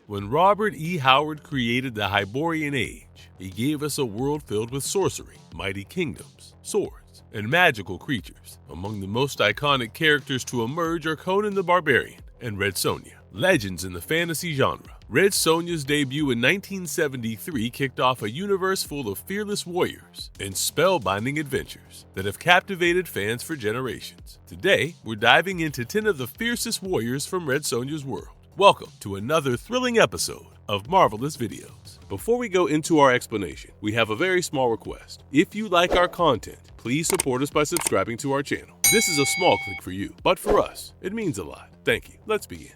When Robert E. Howard created the Hyborian Age, he gave us a world filled with sorcery, mighty kingdoms, swords, and magical creatures. Among the most iconic characters to emerge are Conan the Barbarian and Red Sonja, legends in the fantasy genre. Red Sonja's debut in 1973 kicked off a universe full of fearless warriors and spellbinding adventures that have captivated fans for generations. Today, we're diving into 10 of the fiercest warriors from Red Sonja's world. Welcome to another thrilling episode of Marvelous Videos. Before we go into our explanation, we have a very small request. If you like our content, please support us by subscribing to our channel. This is a small click for you, but for us, it means a lot. Thank you. Let's begin.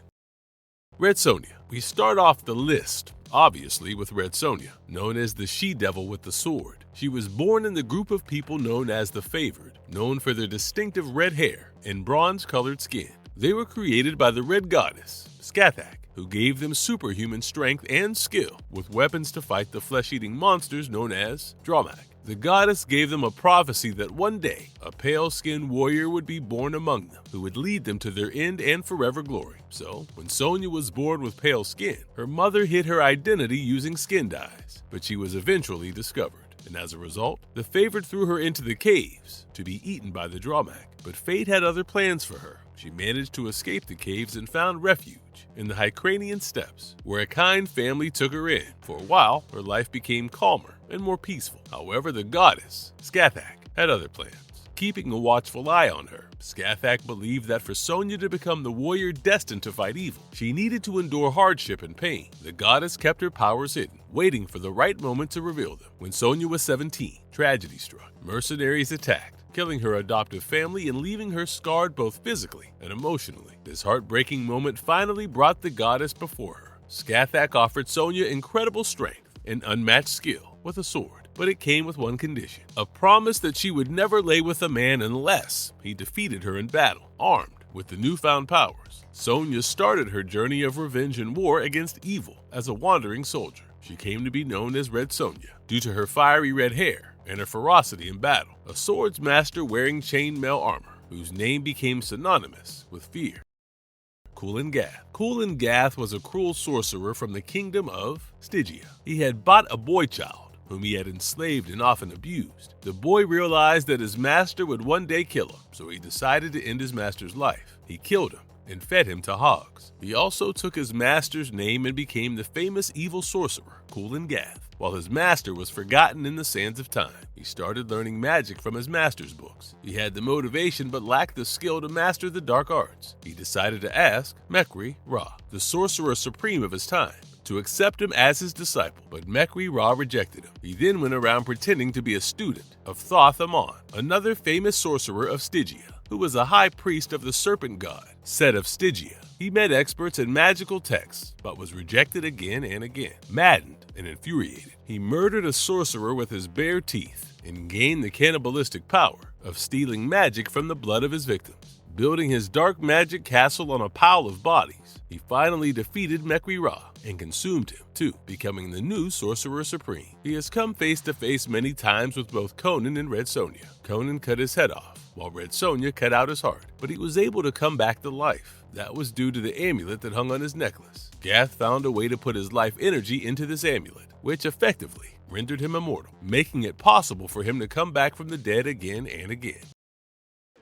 Red Sonja. We start off the list, obviously, with Red Sonja, known as the she-devil with the sword. She was born in the group of people known as the Favored, known for their distinctive red hair and bronze-colored skin. They were created by the Red Goddess, Scathac, who gave them superhuman strength and skill with weapons to fight the flesh-eating monsters known as Dromak. The goddess gave them a prophecy that one day, a pale-skinned warrior would be born among them, who would lead them to their end and forever glory. So, when Sonja was born with pale skin, her mother hid her identity using skin dyes, but she was eventually discovered. And as a result, the Favored threw her into the caves to be eaten by the Dromak. But fate had other plans for her. She managed to escape the caves and found refuge in the Hykranian steppes, where a kind family took her in. For a while, her life became calmer and more peaceful. However, the goddess, Scathac, had other plans. Keeping a watchful eye on her, Scathac believed that for Sonja to become the warrior destined to fight evil, she needed to endure hardship and pain. The goddess kept her powers hidden, waiting for the right moment to reveal them. When Sonja was 17, tragedy struck. Mercenaries attacked, killing her adoptive family and leaving her scarred both physically and emotionally. This heartbreaking moment finally brought the goddess before her. Scathac offered Sonja incredible strength and unmatched skill with a sword, but it came with one condition: a promise that she would never lay with a man unless he defeated her in battle. Armed with the newfound powers, Sonja started her journey of revenge and war against evil as a wandering soldier. She came to be known as Red Sonja due to her fiery red hair and her ferocity in battle, a swords master wearing chainmail armor, whose name became synonymous with fear. Conan Gath. Conan Gath was a cruel sorcerer from the kingdom of Stygia. He had bought a boy child, whom he had enslaved and often abused. The boy realized that his master would one day kill him, so he decided to end his master's life. He killed him and fed him to hogs. He also took his master's name and became the famous evil sorcerer, Conan Gath. While his master was forgotten in the sands of time, he started learning magic from his master's books. He had the motivation but lacked the skill to master the dark arts. He decided to ask Mekri Ra, the sorcerer supreme of his time, to accept him as his disciple, but Mekri Ra rejected him. He then went around pretending to be a student of Thala Doom, another famous sorcerer of Stygia, who was a high priest of the serpent god, Set of Stygia. He met experts in magical texts, but was rejected again and again. Maddened and infuriated, he murdered a sorcerer with his bare teeth and gained the cannibalistic power of stealing magic from the blood of his victims. Building his dark magic castle on a pile of bodies, he finally defeated Mekri Ra and consumed him, too, becoming the new Sorcerer Supreme. He has come face to face many times with both Conan and Red Sonja. Conan cut his head off, while Red Sonja cut out his heart, but he was able to come back to life. That was due to the amulet that hung on his necklace. Gath found a way to put his life energy into this amulet, which effectively rendered him immortal, making it possible for him to come back from the dead again and again.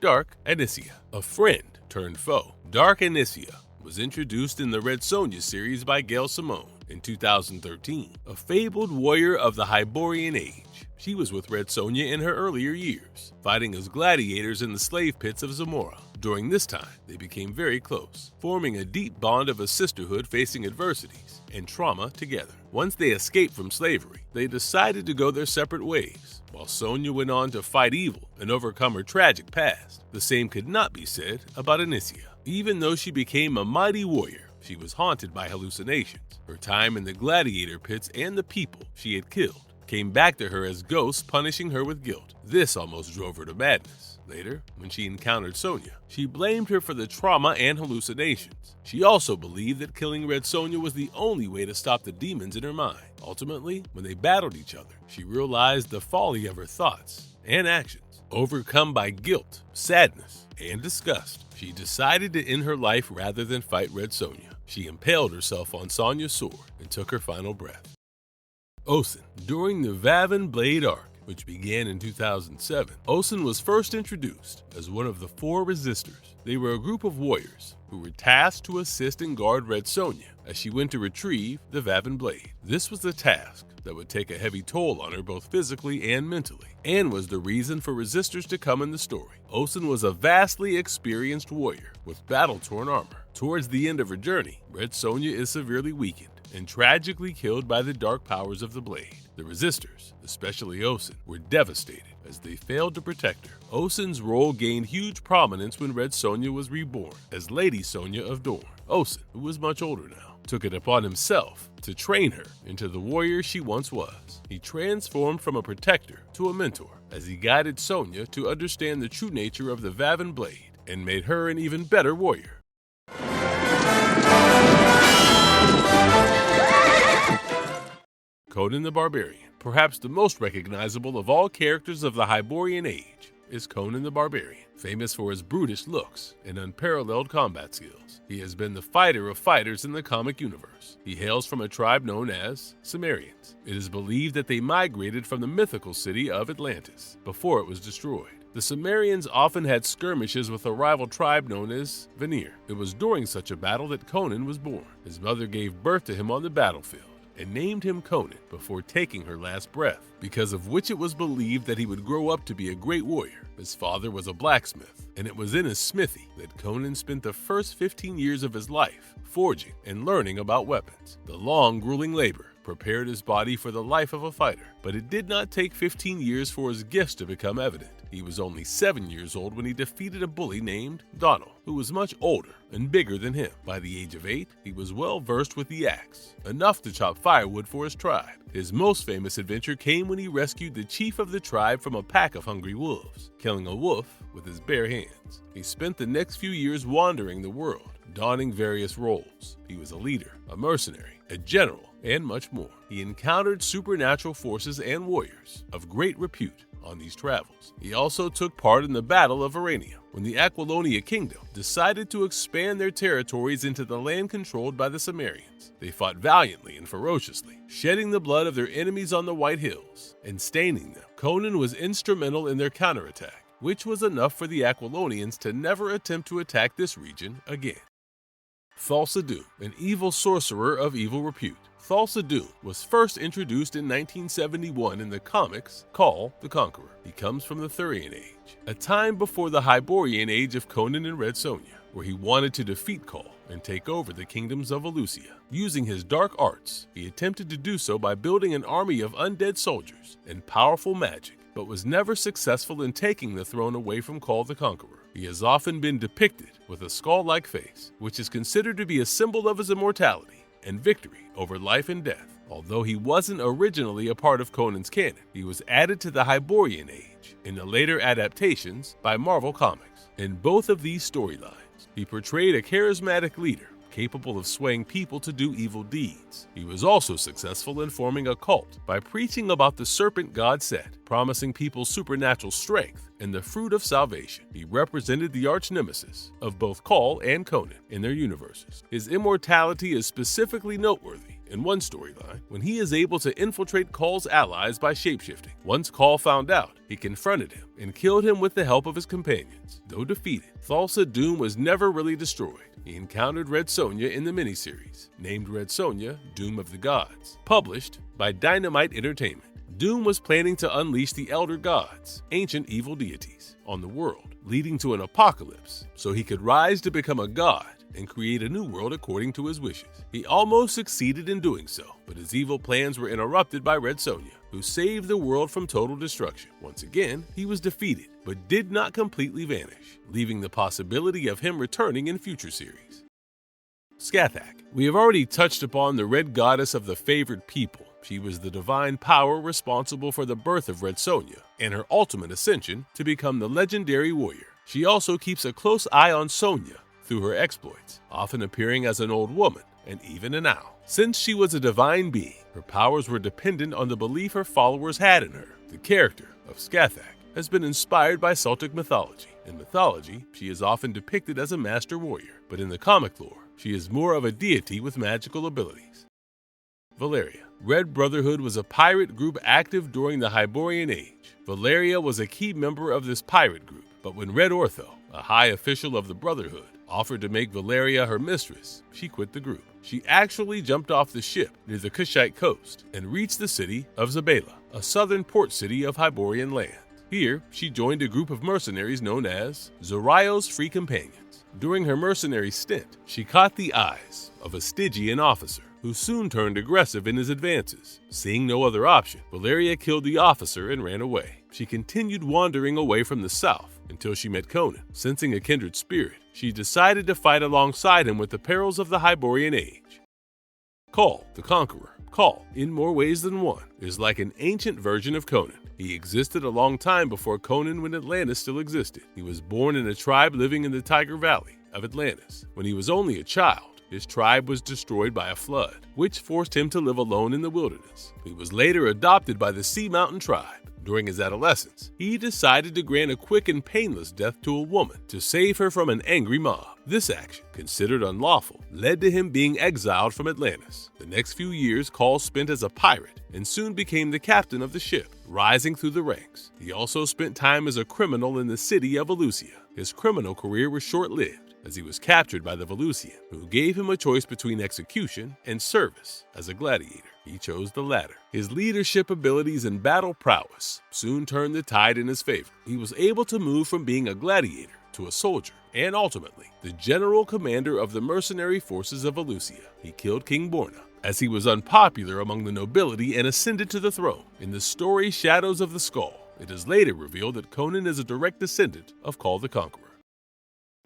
Dark Anissia, a friend turned foe. Dark Anissia was introduced in the Red Sonja series by Gail Simone in 2013, a fabled warrior of the Hyborian Age. She was with Red Sonja in her earlier years, fighting as gladiators in the slave pits of Zamora. During this time, they became very close, forming a deep bond of a sisterhood facing adversities and trauma together. Once they escaped from slavery, they decided to go their separate ways. While Sonja went on to fight evil and overcome her tragic past, the same could not be said about Anissia. Even though she became a mighty warrior, she was haunted by hallucinations. Her time in the gladiator pits and the people she had killed came back to her as ghosts, punishing her with guilt. This almost drove her to madness. Later, when she encountered Sonja, she blamed her for the trauma and hallucinations. She also believed that killing Red Sonja was the only way to stop the demons in her mind. Ultimately, when they battled each other, she realized the folly of her thoughts and actions. Overcome by guilt, sadness, and disgust, she decided to end her life rather than fight Red Sonja. She impaled herself on Sonja's sword and took her final breath. Osen. During the Vaven Blade arc, which began in 2007, Osen was first introduced as one of the 4 resistors. They were a group of warriors who were tasked to assist and guard Red Sonja as she went to retrieve the Vaven Blade. This was a task that would take a heavy toll on her both physically and mentally, and was the reason for resistors to come in the story. Osen was a vastly experienced warrior with battle-torn armor. Towards the end of her journey, Red Sonja is severely weakened and tragically killed by the dark powers of the blade. The resistors, especially Osen, were devastated as they failed to protect her. Osen's role gained huge prominence when Red Sonja was reborn as Lady Sonja of Dorne. Osen, who was much older now, took it upon himself to train her into the warrior she once was. He transformed from a protector to a mentor as he guided Sonja to understand the true nature of the Vaven Blade and made her an even better warrior. Conan the Barbarian. Perhaps the most recognizable of all characters of the Hyborian Age is Conan the Barbarian, famous for his brutish looks and unparalleled combat skills. He has been the fighter of fighters in the comic universe. He hails from a tribe known as Cimmerians. It is believed that they migrated from the mythical city of Atlantis before it was destroyed. The Cimmerians often had skirmishes with a rival tribe known as Vanir. It was during such a battle that Conan was born. His mother gave birth to him on the battlefield and named him Conan before taking her last breath, because of which it was believed that he would grow up to be a great warrior. His father was a blacksmith, and it was in his smithy that Conan spent the first 15 years of his life forging and learning about weapons. The long, grueling labor prepared his body for the life of a fighter, but it did not take 15 years for his gifts to become evident. He was only 7 years old when he defeated a bully named Donald, who was much older and bigger than him. By the age of 8, he was well versed with the axe, enough to chop firewood for his tribe. His most famous adventure came when he rescued the chief of the tribe from a pack of hungry wolves, killing a wolf with his bare hands. He spent the next few years wandering the world, donning various roles. He was a leader, a mercenary, a general, and much more. He encountered supernatural forces and warriors of great repute on these travels. He also took part in the Battle of Arania, when the Aquilonia Kingdom decided to expand their territories into the land controlled by the Cimmerians. They fought valiantly and ferociously, shedding the blood of their enemies on the White Hills and staining them. Conan was instrumental in their counterattack, which was enough for the Aquilonians to never attempt to attack this region again. Thala Doom, an evil sorcerer of evil repute. Thala Doom was first introduced in 1971 in the comics Khal the Conqueror. He comes from the Thurian Age, a time before the Hyborian Age of Conan and Red Sonja, where he wanted to defeat Khal and take over the kingdoms of Anissia. Using his dark arts, he attempted to do so by building an army of undead soldiers and powerful magic, but was never successful in taking the throne away from Khal the Conqueror. He has often been depicted with a skull-like face, which is considered to be a symbol of his immortality and victory over life and death. Although he wasn't originally a part of Conan's canon, he was added to the Hyborian Age in the later adaptations by Marvel Comics. In both of these storylines, he portrayed a charismatic leader capable of swaying people to do evil deeds. He was also successful in forming a cult by preaching about the serpent god Set, promising people supernatural strength and the fruit of salvation. He represented the arch-nemesis of both Khal and Conan in their universes. His immortality is specifically noteworthy in one storyline when he is able to infiltrate Khal's allies by shapeshifting. Once Khal found out, he confronted him and killed him with the help of his companions. Though defeated, Thala Doom was never really destroyed. He encountered Red Sonja in the miniseries, named Red Sonja, Doom of the Gods, published by Dynamite Entertainment. Doom was planning to unleash the Elder Gods, ancient evil deities, on the world, leading to an apocalypse, so he could rise to become a god and create a new world according to his wishes. He almost succeeded in doing so, but his evil plans were interrupted by Red Sonja, who saved the world from total destruction. Once again, he was defeated, but did not completely vanish, leaving the possibility of him returning in future series. Scathac. We have already touched upon the Red Goddess of the favored people. She was the divine power responsible for the birth of Red Sonja and her ultimate ascension to become the legendary warrior. She also keeps a close eye on Sonja through her exploits, often appearing as an old woman and even an owl. Since she was a divine being, her powers were dependent on the belief her followers had in her. The character of Scathac has been inspired by Celtic mythology. In mythology, she is often depicted as a master warrior, but in the comic lore, she is more of a deity with magical abilities. Valeria. Red Brotherhood was a pirate group active during the Hyborian Age. Valeria was a key member of this pirate group, but when Red Ortho, a high official of the Brotherhood, offered to make Valeria her mistress, she quit the group. She actually jumped off the ship near the Kushite coast and reached the city of Zabela, a southern port city of Hyborian land. Here, she joined a group of mercenaries known as Zorio's Free Companions. During her mercenary stint, she caught the eyes of a Stygian officer, who soon turned aggressive in his advances. Seeing no other option, Valeria killed the officer and ran away. She continued wandering away from the south until she met Conan. Sensing a kindred spirit, she decided to fight alongside him with the perils of the Hyborian Age. Khal, the Conqueror. Khal, in more ways than one, is like an ancient version of Conan. He existed a long time before Conan when Atlantis still existed. He was born in a tribe living in the Tiger Valley of Atlantis. When he was only a child, his tribe was destroyed by a flood, which forced him to live alone in the wilderness. He was later adopted by the Sea Mountain tribe. During his adolescence, he decided to grant a quick and painless death to a woman to save her from an angry mob. This action, considered unlawful, led to him being exiled from Atlantis. The next few years Khal spent as a pirate and soon became the captain of the ship, rising through the ranks. He also spent time as a criminal in the city of Valusia. His criminal career was short-lived, as he was captured by the Valusian, who gave him a choice between execution and service as a gladiator. He chose the latter. His leadership abilities and battle prowess soon turned the tide in his favor. He was able to move from being a gladiator to a soldier, and ultimately, the general commander of the mercenary forces of Valusia. He killed King Borna, as he was unpopular among the nobility, and ascended to the throne. In the story Shadows of the Skull, it is later revealed that Conan is a direct descendant of Khal the Conqueror.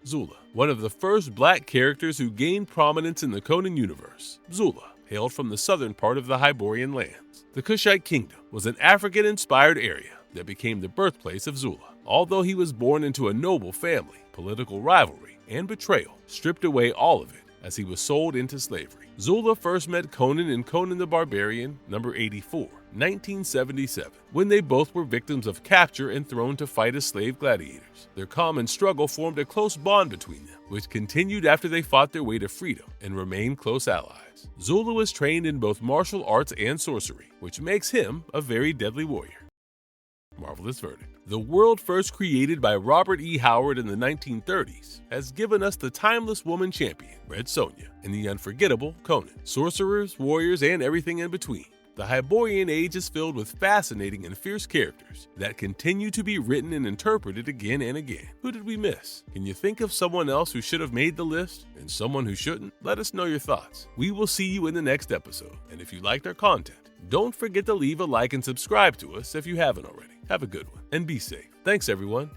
Zula, one of the first black characters who gained prominence in the Conan universe. Zula hailed from the southern part of the Hyborian lands. The Kushite kingdom was an African-inspired area that became the birthplace of Zula. Although he was born into a noble family, political rivalry and betrayal stripped away all of it as he was sold into slavery. Zula first met Conan in Conan the Barbarian, number 84, 1977, when they both were victims of capture and thrown to fight as slave gladiators. Their common struggle formed a close bond between them, which continued after they fought their way to freedom and remained close allies. Zula was trained in both martial arts and sorcery, which makes him a very deadly warrior. Marvelous verdict. The world first created by Robert E. Howard in the 1930s has given us the timeless woman champion, Red Sonja, and the unforgettable Conan. Sorcerers, warriors, and everything in between. The Hyborian Age is filled with fascinating and fierce characters that continue to be written and interpreted again and again. Who did we miss? Can you think of someone else who should have made the list and someone who shouldn't? Let us know your thoughts. We will see you in the next episode. And if you liked our content, don't forget to leave a like and subscribe to us if you haven't already. Have a good one and be safe. Thanks, everyone.